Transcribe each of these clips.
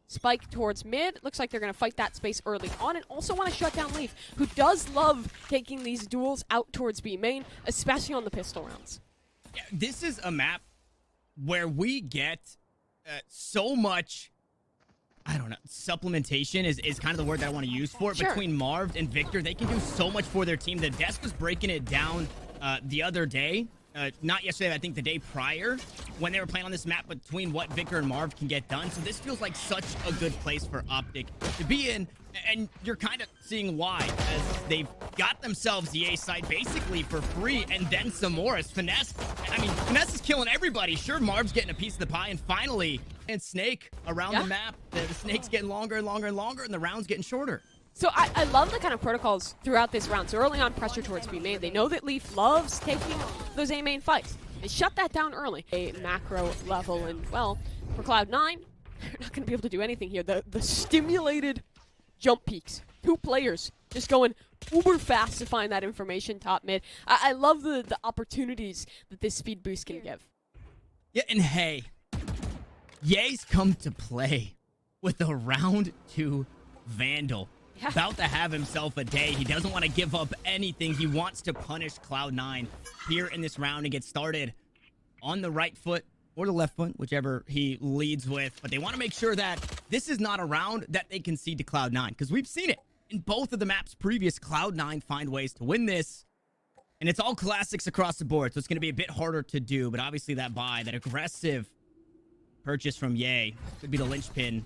Spike towards mid. Looks like they're going to fight that space early on and also want to shut down Leaf, who does love taking these duels out towards B main, especially on the pistol rounds. Yeah, this is a map where we get so much, I don't know, supplementation is kind of the word that I want to use for it. Sure. Between Marv and Victor, they can do so much for their team. The desk was breaking it down the other day. Not yesterday, I think the day prior, when they were playing on this map between what Victor and Marv can get done. So this feels like such a good place for Optic to be in, and you're kind of seeing why, as they've got themselves the A side basically for free, and then some more as Finesse. I mean, Finesse is killing everybody. Sure, Marv's getting a piece of the pie, and finally, and Snake around the map. The snake's getting longer and longer and longer, and the round's getting shorter. So I love the kind of protocols throughout this round. So early on, pressure towards B main. They know that Leaf loves taking those A main fights. They shut that down early. A macro level, and well, for Cloud9, they're not going to be able to do anything here. The stimulated jump peaks. 2 players just going uber fast to find that information top mid. I love the opportunities that this speed boost can give. Yeah, and hey, Ye's come to play with a round 2 Vandal. Yeah. About to have himself a day. He doesn't want to give up anything. He wants to punish Cloud9 here in this round and get started on the right foot or the left foot, whichever he leads with. But they want to make sure that this is not a round that they concede to Cloud9, because we've seen it in both of the maps previous. Cloud9 find ways to win this, and it's all classics across the board, so it's going to be a bit harder to do. But obviously that buy, that aggressive purchase from Ye, could be the linchpin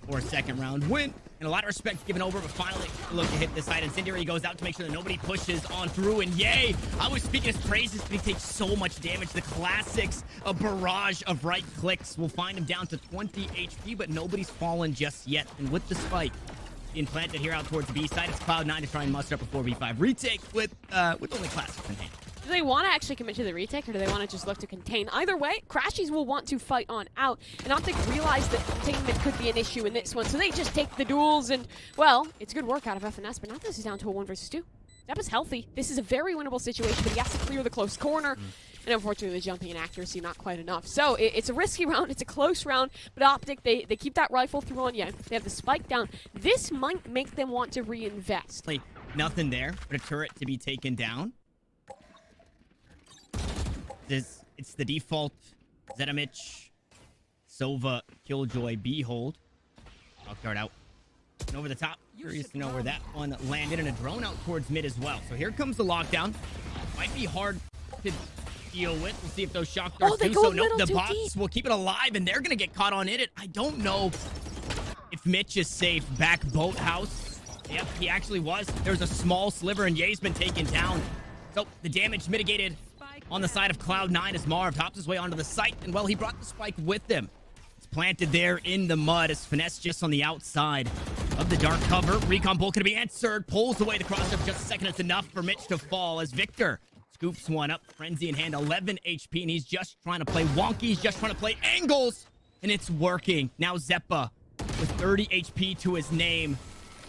for a second round win. And a lot of respect given over, but finally look to hit this side. Incendiary goes out to make sure that nobody pushes on through. And Ye, I was speaking his praises, but he takes so much damage. The classics, a barrage of right clicks will find him down to 20 HP, but nobody's fallen just yet. And with the spike being planted here out towards the B side, it's Cloud9 to try and muster up a 4v5 retake with only classics in hand. Do they want to actually commit to the retake, or do they want to just look to contain? Either way, Crashies will want to fight on out, and Optic realize that containment could be an issue in this one, so they just take the duels, and, well, it's good work out of FNS, but now this is down to a 1 versus 2. Zep is healthy. This is a very winnable situation, but he has to clear the close corner, and unfortunately, the jumping and accuracy not quite enough. So, it's a risky round, it's a close round, but Optic, they keep that rifle through on Yen. They have the spike down. This might make them want to reinvest. Nothing there, but a turret to be taken down. It's the default Zetamich, Sova, Killjoy, Behold. Rockdart out and over the top. Curious to know where that one landed, and a drone out towards mid as well. So here comes the lockdown. Might be hard to deal with. We'll see if those shock darts do so. Nope, the bots will keep it alive, and they're going to get caught on it. I don't know if Mitch is safe. Back boathouse. Yep, he actually was. There's a small sliver, and Ye's been taken down. So the damage mitigated on the side of Cloud9 as Marv hops his way onto the site, and well, he brought the spike with him. It's planted there in the mud as Finesse just on the outside of the dark cover. Recon Bolt going to be answered, pulls away the crossover just a second. It's enough for Mitch to fall as Victor scoops one up. Frenzy in hand, 11 HP, and he's just trying to play wonky. He's just trying to play angles, and it's working. Now Zeppa with 30 HP to his name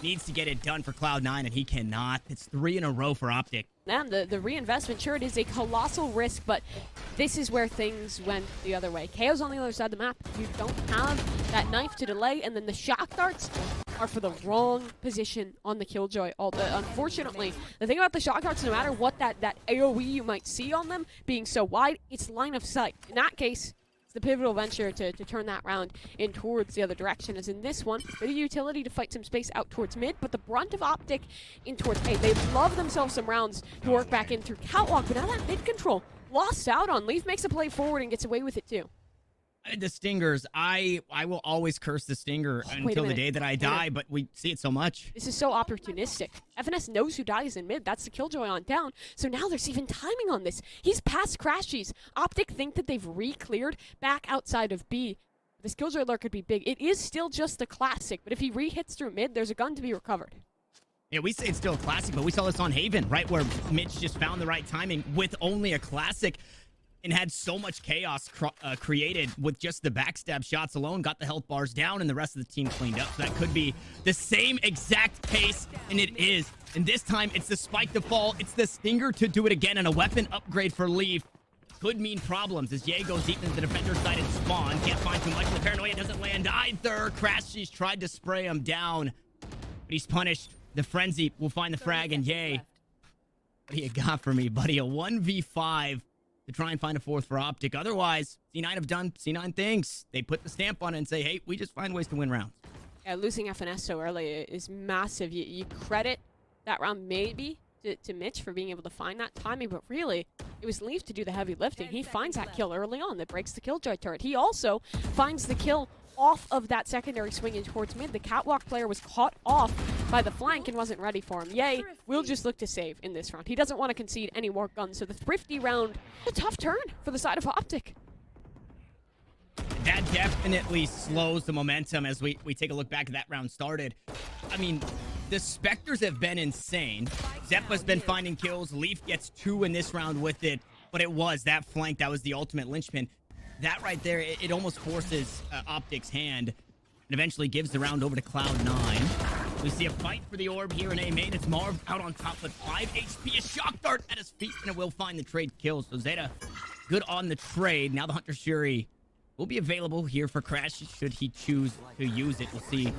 needs to get it done for Cloud9, and he cannot. It's 3 in a row for Optic. And the reinvestment, sure, it is a colossal risk, but this is where things went the other way. KO's on the other side of the map. You don't have that knife to delay, and then the shock darts are for the wrong position on the Killjoy. Unfortunately, the thing about the shock darts, no matter what that AoE you might see on them being so wide, it's line of sight. In that case, the pivotal venture to turn that round in towards the other direction, as in this one, bit of utility to fight some space out towards mid, but the brunt of Optic in towards A. They love themselves some rounds to work back in through Catwalk, but now that mid control lost out on. Leaf makes a play forward and gets away with it too. The Stingers, I will always curse the Stinger until the day that I die, but we see it so much. This is so opportunistic. FNS knows who dies in mid. That's the Killjoy on down. So now there's even timing on this. He's past Crashies. Optic think that they've re-cleared back outside of B. This Killjoy lurk could be big. It is still just the classic, but if he re-hits through mid, there's a gun to be recovered. Yeah, we say it's still a classic, but we saw this on Haven, right, where Mitch just found the right timing with only a classic. and had so much chaos created with just the backstab shots alone, got the health bars down, and the rest of the team cleaned up. So that could be the same exact case, and it is. And this time, it's the spike to fall, it's the stinger to do it again, and a weapon upgrade for Leaf. Could mean problems as Ye goes deep into the defender side and spawn. Can't find too much. The paranoia doesn't land either. Crashies tried to spray him down, but he's punished. The frenzy will find the frag, and Ye, what do you got for me, buddy? A 1v5 to try and find a fourth for Optic. Otherwise, C9 have done C9 things. They put the stamp on it and say, hey, we just find ways to win rounds. Yeah, losing FNS so early is massive. You credit that round maybe to Mitch for being able to find that timing, but really, it was Leaf to do the heavy lifting. He finds that kill early on that breaks the Killjoy turret. He also finds the kill off of that secondary swing in towards mid. The catwalk player was caught off by the flank and wasn't ready for him. Ye will just look to save in this round. He doesn't want to concede any more guns, so the thrifty round, a tough turn for the side of Optic. That definitely slows the momentum as we take a look back at that round started. I mean, the Spectres have been insane. Zeppa's been finding kills. Leaf gets 2 in this round with it, but it was that flank that was the ultimate linchpin. That right there, it almost forces Optic's hand and eventually gives the round over to Cloud9. We see a fight for the orb here in A main. It's Marv out on top with 5 HP. A shock dart at his feet, and it will find the trade kills. So Zeta, good on the trade. Now the Hunter Shuri will be available here for Crash should he choose to use it. We'll see if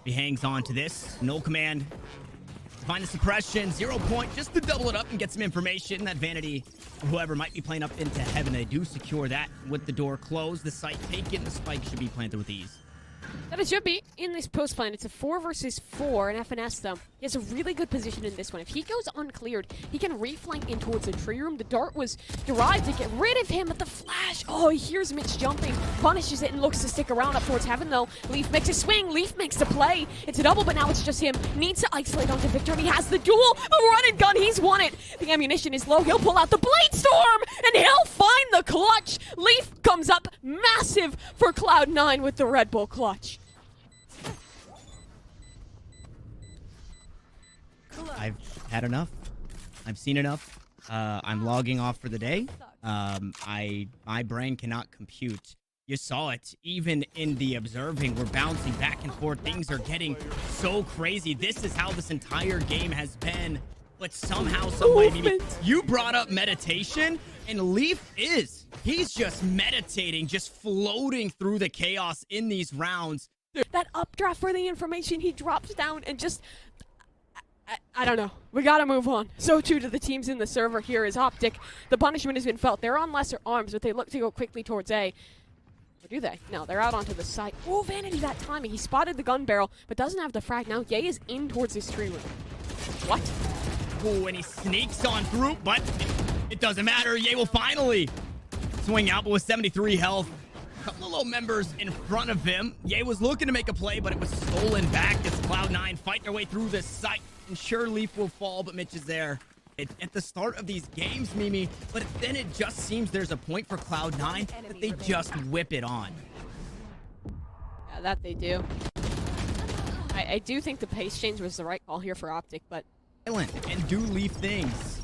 he hangs on to this. No command. Find the suppression, 0 point, just to double it up and get some information. That Vanity, whoever might be playing up into heaven, they do secure that with the door closed. The site taken, the spike should be planted with ease. That it should be in this post plan. It's a 4 versus 4 in FNS though. He has a really good position in this one. If he goes uncleared, he can reflank in towards the tree room. The dart was derived to get rid of him, but the flash, oh, he hears Mitch jumping, punishes it, and looks to stick around up towards heaven though. Leaf makes a swing, Leaf makes a play. It's a double, but now it's just him. Needs to isolate onto Victor, and he has the duel. The run and gun, he's won it. The ammunition is low. He'll pull out the Blade Storm, and he'll find the clutch. Leaf comes up massive for Cloud9 with the Red Bull clutch. I've had enough. I've seen enough. I'm logging off for the day. My brain cannot compute. You saw it. Even in the observing, we're bouncing back and forth. Things are getting so crazy. This is how this entire game has been. But somehow, somebody, you brought up meditation, and Leaf he's just meditating, just floating through the chaos in these rounds. That updraft for the information, he drops down and just... I don't know. We gotta move on. So too to the teams in the server here is Optic. The punishment has been felt. They're on lesser arms, but they look to go quickly towards A. Or do they? No, they're out onto the side. Oh, Vanity, that timing. He spotted the gun barrel, but doesn't have the frag. Now Ye is in towards this tree room. What? Oh, and he sneaks on through, but it doesn't matter. Ye will finally swing out, but with 73 health. A couple of low members in front of him. Ye was looking to make a play, but it was stolen back as Cloud9 fight their way through this site. And sure, Leaf will fall, but Mitch is there. At the start of these games, Mimi, but then it just seems there's a point for Cloud9 that they just whip it on. Yeah, that they do. I do think the pace change was the right call here for Optic, but... And do Leaf things.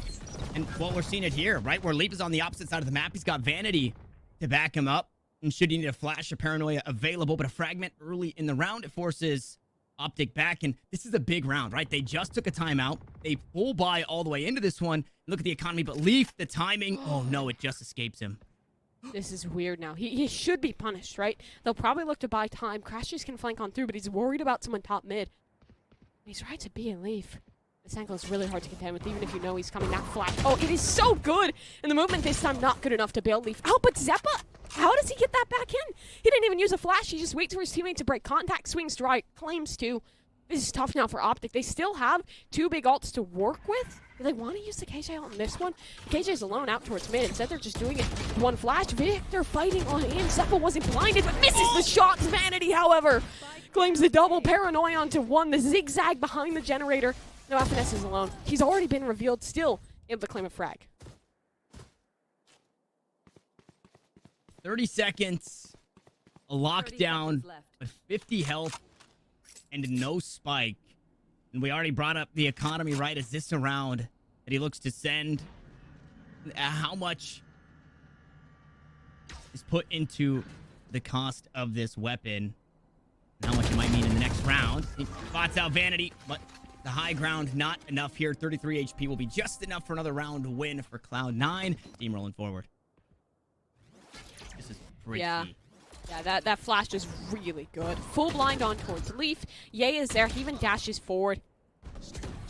And, well, we're seeing it here, right? Where Leaf is on the opposite side of the map. He's got Vanity to back him up. And should he need a flash, a paranoia available, but a fragment early in the round, it forces Optic back. And this is a big round, right? They just took a timeout. They full buy all the way into this one. Look at the economy, but Leaf, the timing, oh no, it just escapes him. This is weird now. He should be punished, right? They'll probably look to buy time. Crashes can flank on through, but he's worried about someone top mid. He's right to be in Leaf. This angle is really hard to contend with, even if you know he's coming. That flash, oh, it is so good! And the movement this time not good enough to bail Leaf. Oh, but Zeppa, how does he get that back in? He didn't even use a flash. He just waits for his teammate to break contact, swings to right, claims to. This is tough now for Optic. They still have 2 big ults to work with. Do they want to use the KJ ult on this one? KJ is alone out towards mid. Instead, they're just doing it with one flash. Victor fighting on him. Zeppa wasn't blinded, but misses the shots. Vanity, however, claims the double. Paranoia onto 1. The zigzag behind the generator. No, FNS is alone. He's already been revealed. Still able to claim a frag. 30 seconds. A lockdown. With 50 health. And no spike. And we already brought up the economy, right? Is this a round that he looks to send? How much is put into the cost of this weapon. And how much it might mean in the next round. He spots out Vanity, but the high ground not enough here. 33 HP will be just enough for another round win for Cloud9. Team rolling forward. This is pretty. Yeah, that flash is really good. Full blind on towards Leaf. Ye is there. He even dashes forward.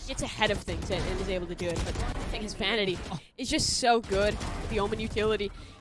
Gets ahead of things and is able to do it. But I think his Vanity is just so good with the Omen utility.